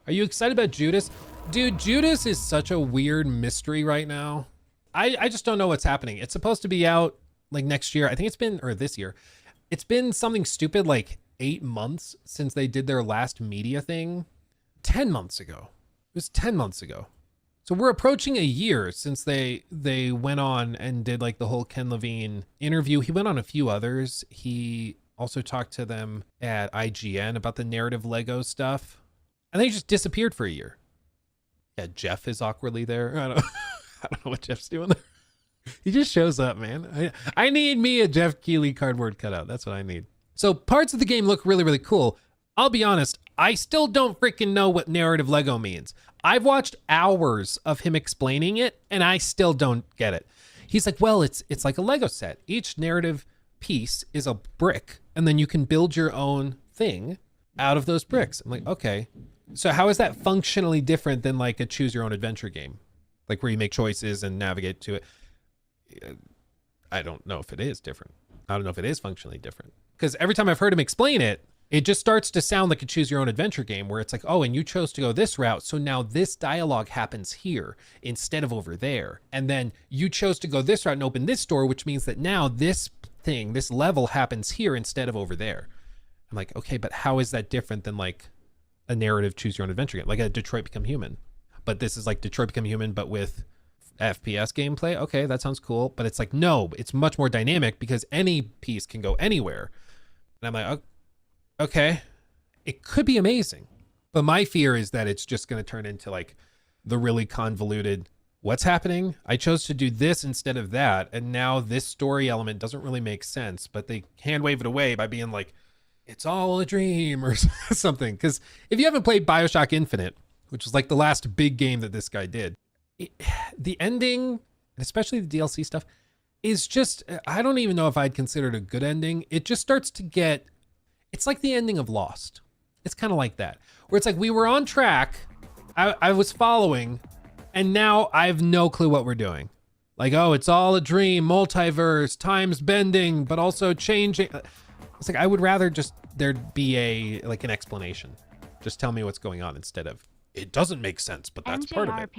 Are you excited about Judas? Dude, Judas is such a weird mystery right now. I just don't know what's happening. It's supposed to be out like next year. I think it's been, or this year. It's been something stupid like 8 months since they did their last media thing. 10 months ago. It was 10 months ago. So we're approaching a year since they went on and did like the whole Ken Levine interview. He went on a few others. He also talked to them at IGN about the narrative Lego stuff. And then he just disappeared for a year. Yeah, Jeff is awkwardly there. I don't know what Jeff's doing there. He just shows up, man. I need me a Jeff Keighley cardboard cutout. That's what I need. So parts of the game look really, really cool. I'll be honest, I still don't freaking know what narrative Lego means. I've watched hours of him explaining it, and I still don't get it. He's like, well, it's like a Lego set. Each narrative piece is a brick, and then you can build your own thing out of those bricks. I'm like, okay. So how is that functionally different than like a choose your own adventure game? Like where you make choices and navigate to it. I don't know if it is different. I don't know if it is functionally different. Because every time I've heard him explain it, it just starts to sound like a choose your own adventure game where it's like, oh, and you chose to go this route. So now this dialogue happens here instead of over there. And then you chose to go this route and open this door, which means that now this thing, this level happens here instead of over there. I'm like, okay, but how is that different than like a narrative choose your own adventure game? Like a Detroit Become Human. But this is like Detroit Become Human, but with FPS gameplay. Okay, that sounds cool. But it's like, no, it's much more dynamic because any piece can go anywhere. And I'm like, okay, it could be amazing. But my fear is that it's just going to turn into like the really convoluted, what's happening? I chose to do this instead of that. And now this story element doesn't really make sense, but they hand wave it away by being like, it's all a dream or something. Because if you haven't played BioShock Infinite, which was like the last big game that this guy did, the ending, and especially the DLC stuff, is just, I don't even know if I'd consider it a good ending. It just starts to get, it's like the ending of Lost. It's kind of like that, where it's like we were on track, I was following, and now I have no clue what we're doing. Like, oh, it's all a dream, multiverse, time's bending, but also changing. It's like, I would rather just there'd be an explanation. Just tell me what's going on instead of, it doesn't make sense, but that's part of it.